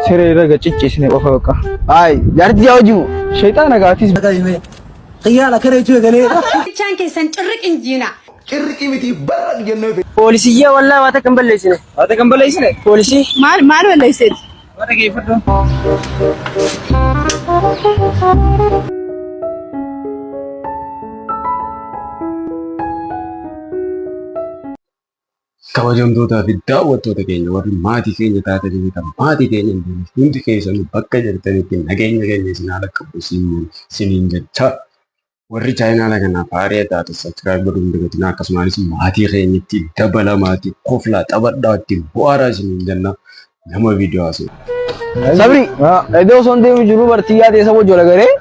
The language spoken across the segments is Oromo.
سيري رجع تيجي وفوقه هاي جارتي جاوجو شيطان قاتيس قياله كريتو غلي كان كيسن ترك انجينا قرقي متي برق جنو بوليسيه والله ما تكمبليسني بوليسي مال ولا يسد وانا كيف kabajamtoota fi daawwattoota keenya warri maatii keenya taatanii kan maatii keenya hundi keessanuu bakka jirtanitti nageenya keenya isin haala qabu isiniin jecha warri chaayinaala kanaaf haaraa taate sabskiraayib godhuun dagatinaa akkasumas maatii keenyatti dabala maatii koflaa taphadhaa ittiin bu'aaraa isiniin jenna nama viidiyoo haasa'u. sabri iddoo son deemu jiru bartiyyaa teessa wajjin agaree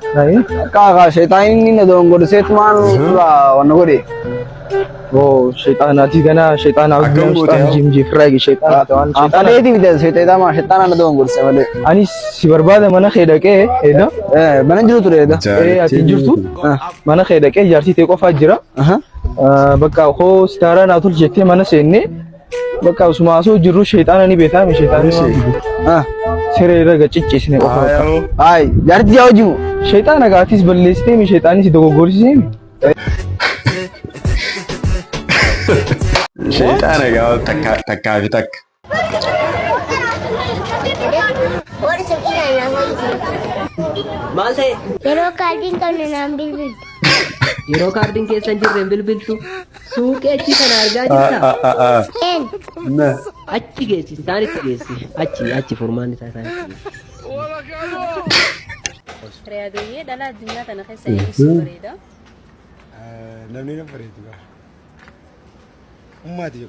kaakaa sheexaanni na dongorseet maan wanna godhe او شيطاناتي كنا شيطان عظيم جيم جي فراغي شيطان توان شيطان ايدي بده شيطان ما شيطان انا دونغورسه مالي اني سيبرباد مانا خيدكه هيدا بنجلو تريدا ايه اتجرتو مانا خيدكه جارتي تيكو فاجرا بقى خو ستارا ناتول جيتي مانا سيني بقى سماسو جرو شيطان اني بيتا مي شيطان سيري رجع تيجي سنه هاي جارتي جاوجو شيطان قاتيس بلستي مي شيطاني سي دوغورسي شيطان قال تكا في تك مالته Yeroo kaardiin qabnu naan bilbil. yeroo kaardiin keessan jirren bilbiltu suuqii achi kana argaa jirta Een achi geessi isaanitti geessi achi furmaan isaa isaanitti رياضية لا الدنيا تنخس يسوع بريدة namni na bareedu ummati yoo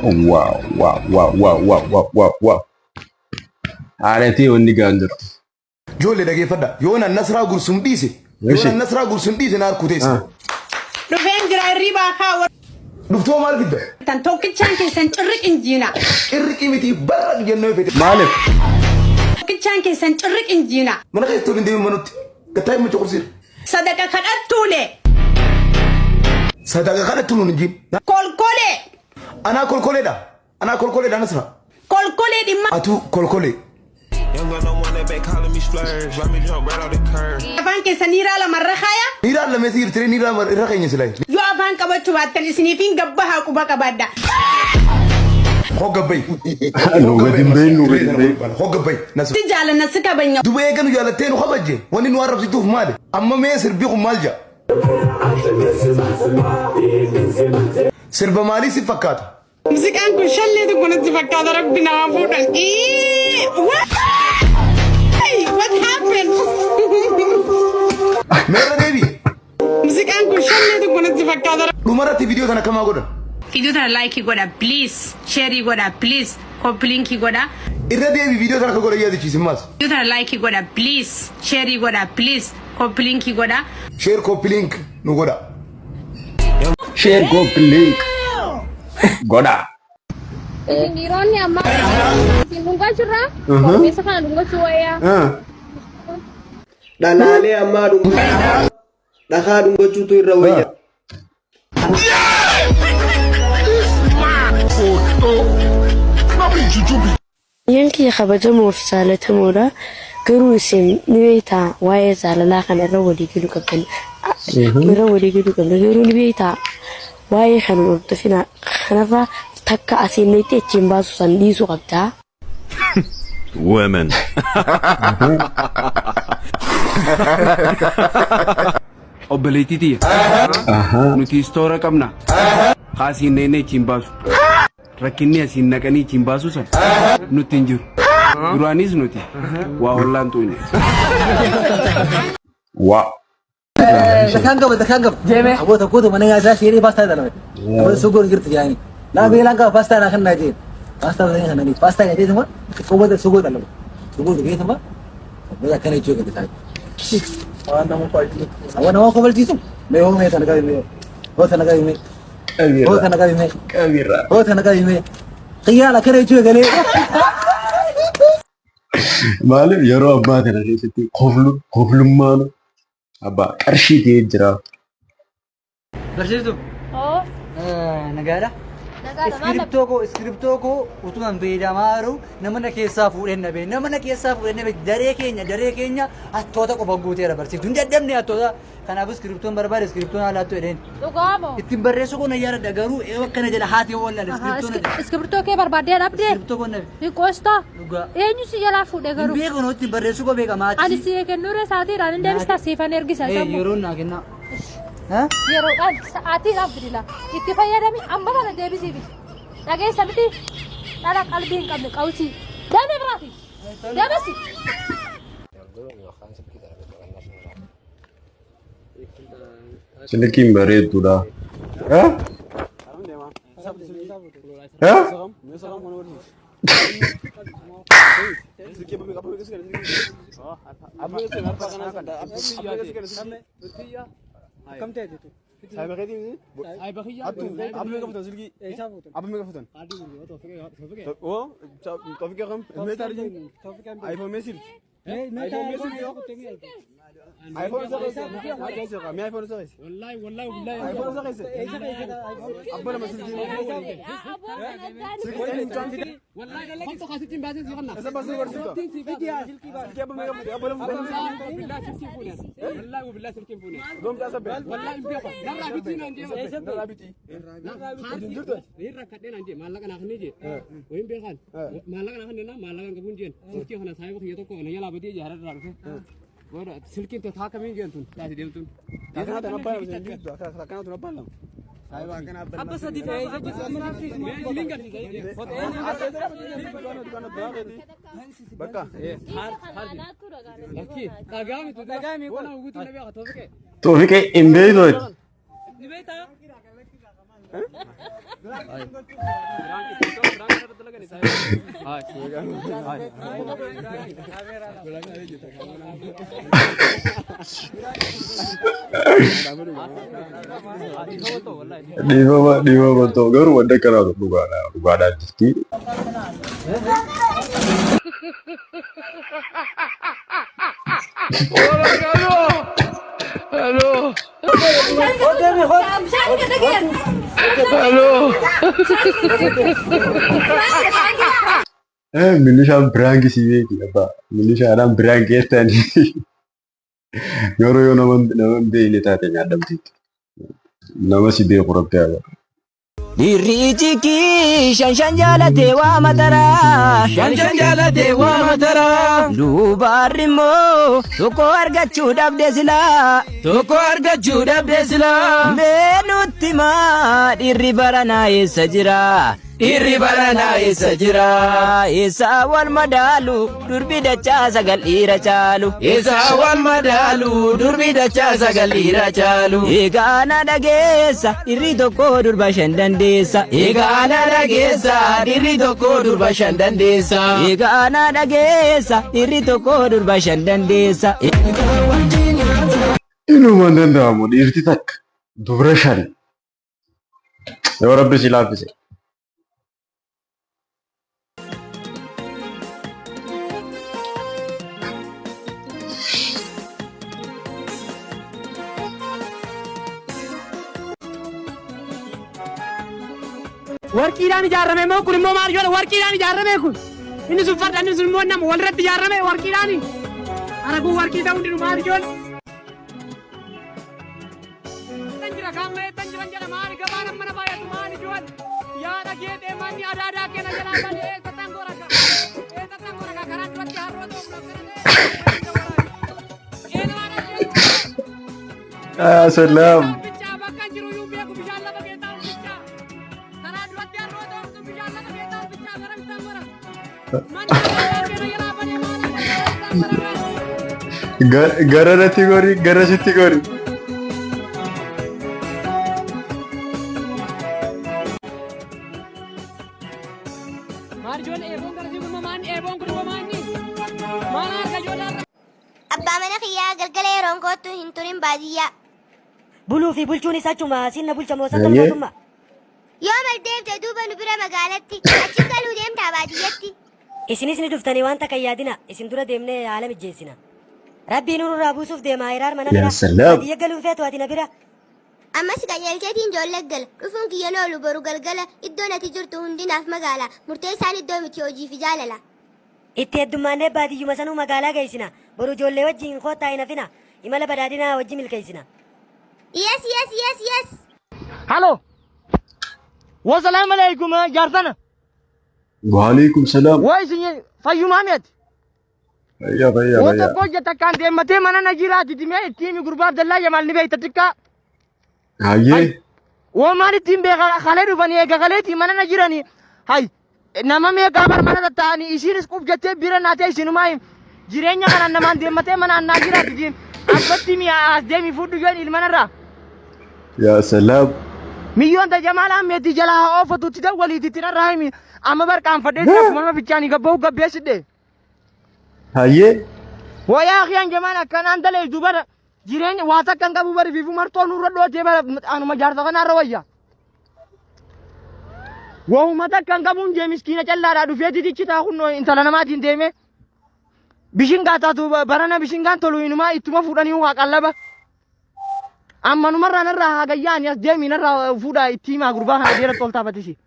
qabu wow haalati wanni gaandur jolle dhageeffadha yoo nan nasraa gursum dhiise yoo nan nasraa gursum dhiise na harkuteessa رفين جرا الربا خاور dhuftoo maal fidda تنتوك كان كيسن ترك انجينا qirriqii miti baraq jennoo fete maalif كان كيسن ترك انجينا mana keessatti hin deemin manutti gataa himma cuqursiir صدقة كدتولي sadaqa kadhattu nun injiin كولكولي anaa kolkoleedha nasra كولكولي دي ما atu kolkolee Young got no one that back calling me splurge. Run me jump right off the curb. أفان كيسن يرا لما رخايا niiraan lamee siirtire niiraan irra keenya silaayi يو أفان كبتشو باتن سنيفين قبها كوبا كبادا hoggabbay hoggabbay nasra تجعل الناس كبنيا duba eeganu jaalattee nu kabajje wanni nu arrabsituuf maali amma mee sirbii kun maal jaa sirba maalii si fakkaata مسكان كل شلة تكون تفكر ربنا وفوق what happened meerra deebii مسكان كل شلة تكون تفكر dhumarratti viidiyoo tana kamaa godhan فيديو ترى لايك يقولا بليز شير يقولا بليز كوبلينك يقولا irra deebii viidiyoo tana ka godhan yaadachiisin maas فيديو ترى لايك يقولا بليز شير يقولا بليز كوبلينك يقولا sheer koppilink nu godha share go link goda Sindiroonni amma sinungaa jirra. Kormeessa kana dunga suwaya. dhalaalee ammaa dhakaa dhungachuutu irra wayya Yankii kabajamoo fi jaalatamoodha. Garuu isin ni beektaa waa'ee jaalalaa kana irra walii galuu qabdan. Garuu ni beektaa waa'ee kana hordofina kanarraa takka asiin itti achiin baasu san dhiisuu qabdaa. Women. Obboleettiitii nuti istoora qabna kaasiin neennee achiin baasu rakkinni asiin naqanii achiin baasu san nutti hin jiru duraanis nuti waa hollaan tuune. wa Dakaan qaba jeeme aboota koota mana nyaataa sheerii paastaa dhalame sogoon girti yaani laa beelaan qaba paastaa naa kan naa jeen paastaa badanii kananii paastaa nyaatee tuma qobata sogoo dhalame sogoo dhugee tuma bada akkana jechuu gadi taa'e waan nama kofalchiisu mee hoo mee tana qabi mee hoo tana qabi mee hoo tana qabi mee hoo tana qabi mee xiyyaala akkana jechuu galee maalif yeroo abbaa kana keessatti koflummaan abbaa qarshii ta'ee jira. barsiistu Oo nagaadha nagaa Iskiriptoo koo utumaan fayyadamaa jiru namana keessaa fuudheen dhabe. Namana keessaa fuudheen dhabe daree keenya hattoota qofa guuteera barsiiftu. Hin dadhabne hattoota. Kanaafuu iskiriptoon barbaade iskiriptoon haalaattu jedheen. Dhugaamo. Ittiin barreessuu kun ayyaana garuu akkana jedha haati wallan iskiriptoon. Iskiriptoo kee barbaadee dhabdee. Iskiriptoo kun dhabe. Ni qoostaa. Dhugaa. Eenyu si jalaa fuudhee garuu. Hin beeku ittiin barreessuu koo beekamaa. Ani si kennuure sa'aatiidhaan hin deebistaa siifan ergisa. Yeroo naa kennaa. Yeroodhaan sa'aatiidhaaf fidila. Itti fayyadami amma kana deebisiifi. Dhageessa miti dhala qalbii hin qabne qawusii. Damee biraati. Dameesi. Silkiin bareedduudha. Kam ta'e jechuudha. Saayibaa keetii saayibaa kiyyaa abbi meeqa fuutan silkii abbi meeqa fuutan oo toofiqa kam meeqa arjin iPhone meesil iPhone meesil iPhone isa keessa mi iPhone isa keessa wallahi iPhone isa keessa abba lama silkii silkii tan fide wallahi konto khasitin baasin si qanna isa baasin warsiita silkii abba meeqa fuutan abba lama fuutan billahi silkii fuutan wallahi billahi silkii fuutan dom ta sabbe wallahi imbiqa narra biti nanje narra biti irra kadden anje mallaqa na khanne je woyin beekan mallaqa na khanne na mallaqa gabun jen silkii khana saayiba khiya tokko na yala badi je harar rafe wala silkii ta kamin jentun taasi demtun ta kana ta nabba silkii ta kana ta nabba saayiba kana abba sadi fa linga bakka dagami kona ugutu nabi tawfiqe Toofiqe hin beeynu. Dhiifama ta'u garuu wanta kanaatu dhugaadhaan jirti. Hello. Milishaan biraanki si beeki abbaa. Milishaadhaan biraanki jettanii yeroo yoo nama hin beekne taate nyaadhamteetti. Nama si beeku rabbi haa Dirrijiki shanshan jalate wa matara shanshan jalate wa matara dubarimo toko argachu dabde sila menutti ma dirri barana isa jira isa wal madalu durbi dacha sagal ira chalu egana dageessa irri tokko durba shandandeessa egana dageessa irri tokko durba shandandeessa Inumaan danda'amu dhiirti takka dubra shan yoo rabbi si laaffise. warqiidhaan ijaarame moo kun immoo maal jedha warqiidhaan ijaarame kun inni sun farda inni sun immoo nama walirratti ijaarame warqiidhaan aragu warqii ta'uu hundinuu maal jedha tanjira kaamee tanjiran jedha maali gabaan mana baay'atu maali jedha yaada geedhee manni adaadaa kenna jedhaa bane eessa tangora karaan duratti harroo ta'uu Salam. Gara natti gori, gara sitti gori. Abbaa mana kiyyaa galgala yeroon kootu hin turin baadiyyaa. Buluu fi bulchuun isaa chuma sinna bulcha moosata mootummaa. Yoo maldeemte duuba nu bira magaalatti achi galuu deemtaa baadiyyatti. Isinis ni dhuftanii waan takka yaadina isin dura deemnee haala mijjeessina. Rabbiin nurraa buusuuf deemaa hiraar mana bira. Baadiyya galuu feetu ati na bira. Ammas qajeelcheetiin ijoollee gala. Dhufuun kiyyan oolu boru galgala iddoon ati jirtu hundinaaf magaala. Murteessaan iddoo miti hojiif jaalala. Itti heddummaannee baadiyyuma sanuu magaalaa geessina. Boru ijoollee wajjin koottaa hin hafina. Imala badhaadhinaa wajjin milkeessina. Yes, yes, yes, yes. Halo. Wasalaamu alaikum jaarsana. Waalaikum salaam. Waa isin fayyumaa mi'ati. Fayyaa. Wata koo jetta kan deemmatee mana na jiraati timee ittiin gurbaa Abdallaa Jamaal ni beekta xiqqaa. Hayyee. Waa maal ittiin beeka kalee dhufanii eega kaleetii mana na jiranii. Hay nama meeqaa bar mana tatta'anii isiinis qub jettee bira naatee isinumaa jireenya kanaan namaan deemmatee mana annaa jiraati diin. Abbatti mi'a as deemi fudhu yoon ilmanarraa. Yaa salaam. Miyyoon ta Jamaalaa meetii jalaa oofatutti ta'u waliititti narraa himi. Amma barqaan fadhee akkuma bichaanii gabba'u gabbeessidhe. Hayyee. Wayaa akiyaan Jamaal akkanaan dalee dubara jireenya waa takka hin qabu bari fiifu martoo nurra dhootee bara anuma jaarsa kanaarra wayya. Wahuma takka hin qabuun jee miskiina callaadhaa dhufee titichi taa'uun intala namaatiin deeme. Bishingaa taatu barana bishingaan tolu inumaa ittuma fuudhanii waa qallaba. Amma numarraa narraa hagayyaan as deemi narraa fuudhaa itti himaa gurbaa kana dheeraa toltaafatisi.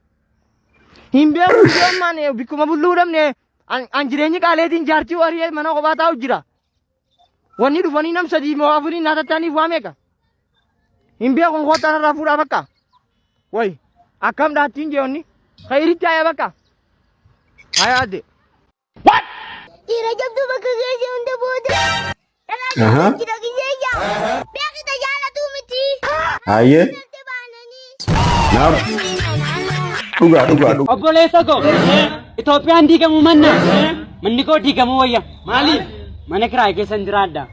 Hin beeku deemaan bikkuma bulluu dhabne an jireenyi qaaleetiin jaartii warii mana kophaa taa'u jira. Wanni dhufanii nam sadii moo afurii naatattaaniif waa meeqa? Hin beeku koottaa narraa fuudhaa bakka. Wayi akkam dhaattiin jeewonni khayritti haya bakka. Haya adde. Dhiira jabduu bakka geesse hunda booda. Jira gizeyyaa. Beekita jaalatuu miti. Hayyee. Naam. Dhugaa. Obboleessa koo Itoophiyaan diigamu manna manni koo diigamu wayya maaliif mana kiraay keessan jiraadha.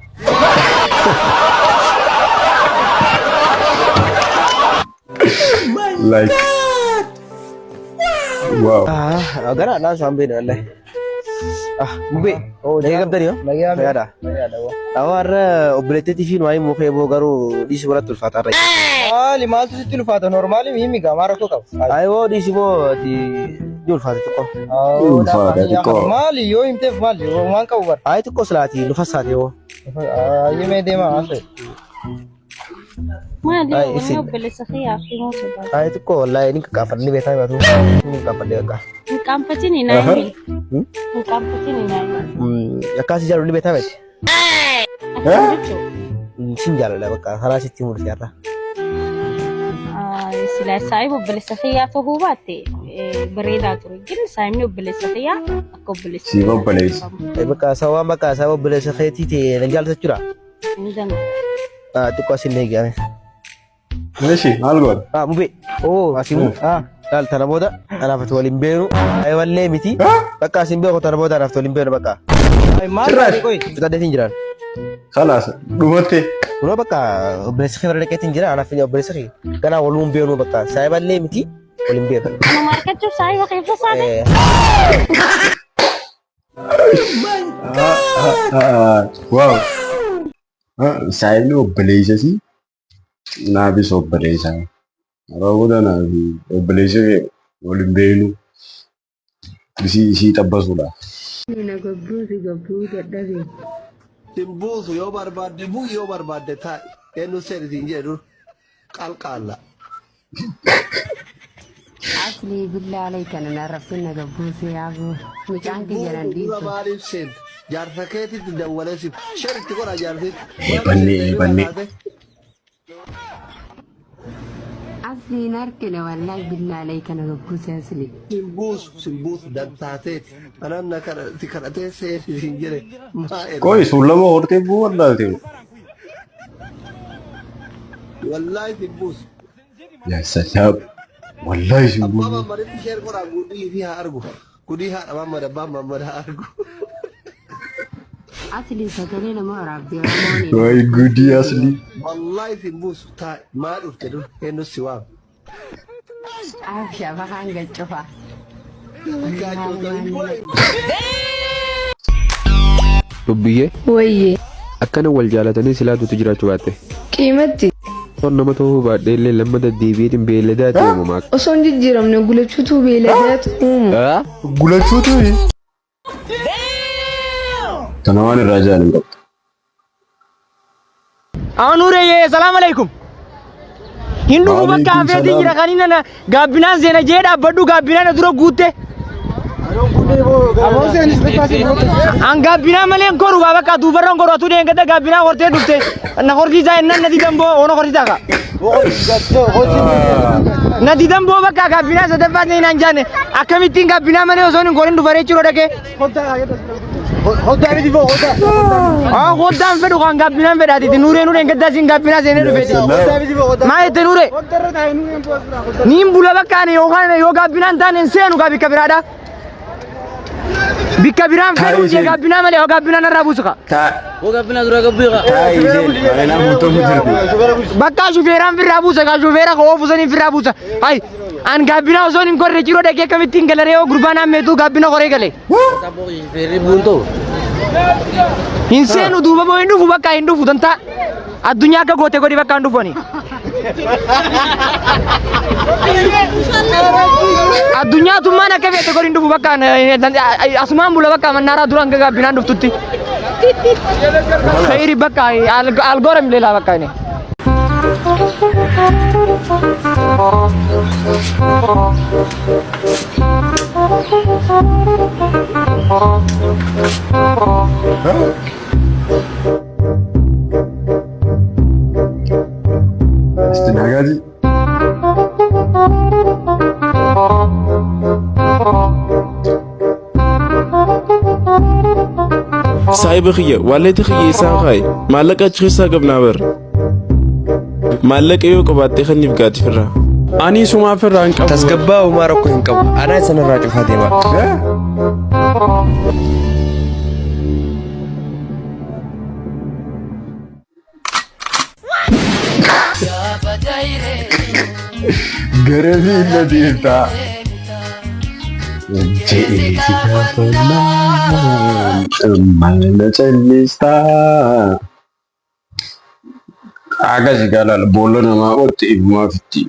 Like. Wow. Agara na sampai dah lah. Mube. Oh, dah gambar yo. Lagi ada. Awar operate TV nu ayi muke bogaru di suratul fatah. Lima ratus itu fatah normal ini gamar aku kau. Ayo di sibo di jul fatah tu kau. Jul fatah tu kau. Mali yo imte mali yo wan kau bar. Ayo tu kau selati lu fasad yo. Ini medema asal. Mali yo beli sekian fi musuh. Ayo tu kau lah ini kekafan ni betai batu. Ini kekafan dia kah. Kampus ini naik. Kampus ini naik. Ya kasih jalur ni betai bet. Sinjal lah bakal halas timur siapa. Sila saya beli sekian tu huwati bereda tu. Jadi saya ni beli sekian, aku beli. Siapa beli? Bakal sawa beli sekian titi nenjal secura. Jangan. Tu kau sini lagi. Mesti, algo. Mube. Oh, asimu. Dal tanah boda, anak fatu limberu. Ayo walle miti. Bakal simbe kau tanah boda anak fatu limberu bakal. Ayo mana ni koi? Kita dah tinjiran. Kalas, dumate. Uno bakal beli sekian ada kayak tinjiran anak fatu beli sekian. Karena walum beru bakal. Saya walle miti, walim beru. Anak market tu saya pakai pesan. Wow. Saya ni obbeleisa sih. Nabi obbeleisa. Rawuda nabi obbeleisa olimbenu. Isi tabbasuda. Ina gabru dadhabe. Timbusu yoo barbaadde buu yoo barbaadde taa'e eenyu seeritiin jedhu qalqaalla. Asli billah alayka na rafina gabru siyabu. Mucaan kijaran di. Maaliif seent jaarsa keetitti dawwalee si sheritti godha jaarsi. Banne. Asli narkina wallahi billah alayka na gabru siyasli. Simbusu dantaatee ananna kadhatee seeritiin jedhe. Koi sulama horte bu wallahi te. Wallahi simbusu. Ya salam. Wallahi simbusu. Mama maritti sheer godha gudii fi haa argu. Gudii haa dhabama dabbaa mamada haa argu. Asli sagalee nama Arabii Oromooni. Wai gudi asli. Wallahi simbusu taa'e maa dhufte dur eenyu si waam. Absha bahan gachofa. Dubbiyyee Wayyee akkana wal jaalatanii silaatutu jiraachuu baatte. qiimatti Nama ta'uu baadhee illee lammata deebiitiin beelladaati uumamaa. osoo hin jijjiiramne gulachuutu beeladaatu uumu. Gulachuutu. Kana waan irraa jaalin qabdu. Anure ye salam alaikum. Hindu bakka afeetii jira kan inni gaabbinaan seena jedha baddu gaabbinaan dura guutte. An gaabbinaa malee koru bakka duubarraan koru atu deengata gaabbinaa hortee dhufte na horsiisaa ennaan nati damboo ono horsiisaa ka. Nati damboo bakka gaabbinaa sadaffaa ta'e naan jaanne akkamittiin gaabbinaa malee osoo hin korin dhufaree jiroo dhaqee. Hoddaa miti boo hoddaa. Hoddaan fedhu kan gaabbinaan fedhaati nuuree nuureen gaddaa siin gaabbinaa seenee dhufeeti. Hoddaa miti boo hoddaa. Maa jette nuuree? Niin bula bakkaan yoo gaabbinaan taane seenu gaa bikka biraadha. Bikka biraan fedhu jee gaabbinaa malee yoo gaabbinaan irraa buusu ka. Yoo gaabbinaa dura gabbuu ka. Bakka shufeeraan firraa buusa gaa shufeera ka oofusanii firraa buusa. Hayi an gaabbinaa osoo hin korre jiroo dhaqee akkamittiin galaree yoo gurbaan hammeetu gaabbina koree galee. Hin seenu duuba boo hin dhufu bakka hin dhufu tanta addunyaa akka goote godhi bakka hin dhufani. Addunyaa tummaan akka feete godhi hin dhufu bakka asumaan bula bakka mannaaraa duraan gaabbinaan dhuftutti. Khayri bakka algoora mileelaa bakka inni. Astagfirullahaladzim. صاحب خيه والدي خيه ساخاي مالك اتشخصا قبنا بر مالك يو قباتي خني بقات فرا اني سوما فرا انقب تسقبا وما ركو انقب انا سنراجع فاطمه Gerevi nadita. Jadi tidak pernah mana celista. Agak segala bolo nama ot ibu mafiti.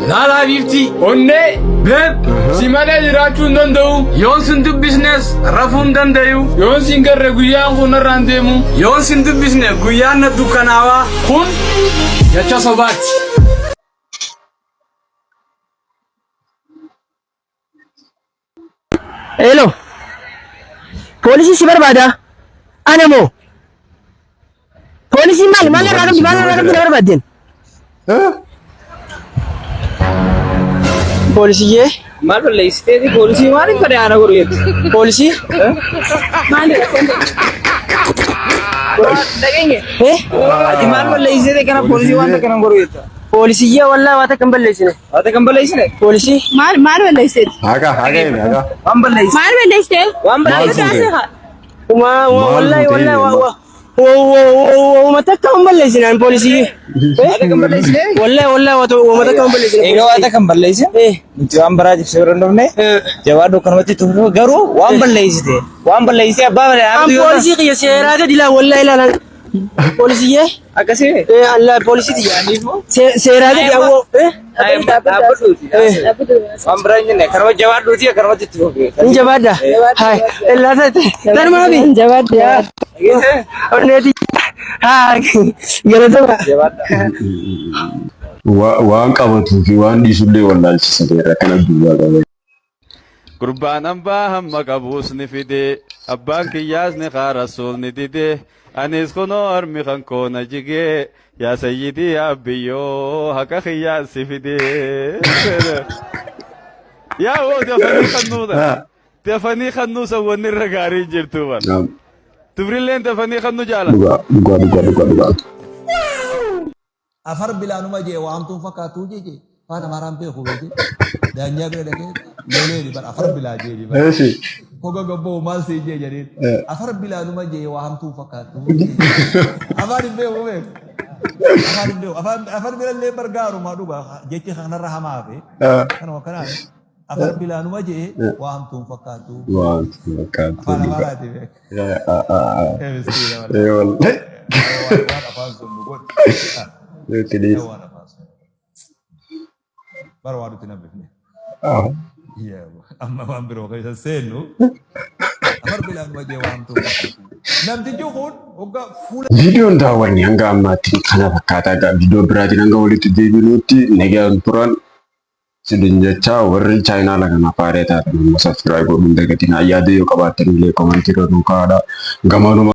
Nala bifti onne beb simane jiraachuu hin danda'u yoon sin dubbisnes rafuu hin danda'u yoon sin garre guyyaan kun irraan deemu yoon sin dubbisne guyyaan na dukkanaawaa kun jecha sobaati. Hello. Polisi si barbaada. Ana moo? Polisi maal barbaaden? Polisiyyee? Maal balleessiteeti? Poolisii maaliif fedhe ana godhu? Poolisii? Maali? Dhageenye? Ati maal balleessiteeti kana poolisii waan kana godhu? Polisiyyee wallaahi waan takka hin balleessine. Waan takka hin balleessine? Poolisii? Maal balleessiteeti? Haga. Waan balleessite? Maal balleessite? Waan balleessite? Wallaahi ومتك هم بلسنا البوليسية. والله ومتك هم بلسنا. إيه واتك هم بلسنا. إيه. جوام براج سيرندومني. جوادو كنوتي تقولوا جرو وام بلسنا. وام بلسنا أبا. البوليسية كي سيرادة دلا والله لا. Polisiye? Akasih? Allah polisi dia ni semua. Serada dia wo. Apa tu? Ambranya ni. Karena jawab tu dia karena itu. Ini jawab dah. Hai. Allah tu. Tahu mana ni? Jawab dia. Orang ni. Ha. Gila tu. Jawab dah. Waan qabatu fi waan dhiisullee wallaalchisa seera kana duwwaa qaba. Gurbaan hambaa hamma qabuus ni fide abbaan kiyyaas ni qaarasuul ni dide anis kunoo armi kan koona jige yaa sayyidii yaa biyyoo haqa kiyyaas si fide yaa woo dafanii kannuudha dafanii kannuu sawwanni irra gaarii jirtu ban tubrilleen dafanii kannu jaalan dhugaa afar bilaanuma jee waamtuun fakkaatu jeje faana maraan beeku beeke daanyaa bira dhaqee lolee bar afar bilaa jee bar koga gabbo maal si jee jedheen afar bilaanuma jee waamtuun fakkaatu afar beeku beeku afar bilallee bargaaru maa dhuga jechi kanarra hamaa fe kanuma kanaan afar bilaanuma jee waamtuun fakkaatu afaan amaaraati beeku wallahi afaan sun dhugoon baru waktu itu nabi. Iya, amma mampir waktu itu senu. Apa bilang wajah wantu? Videoon daawwanni hanga ammaatti kana fakkaataa viidiyoo biraatiin hanga walitti deebinuutti nagaan turan sidin jecha warri chaayinaala kana faareetaa kan amma sabskiraayib godhuun dagatiin yaada yoo qabaattan illee komantii godhuu kaadha gamanuma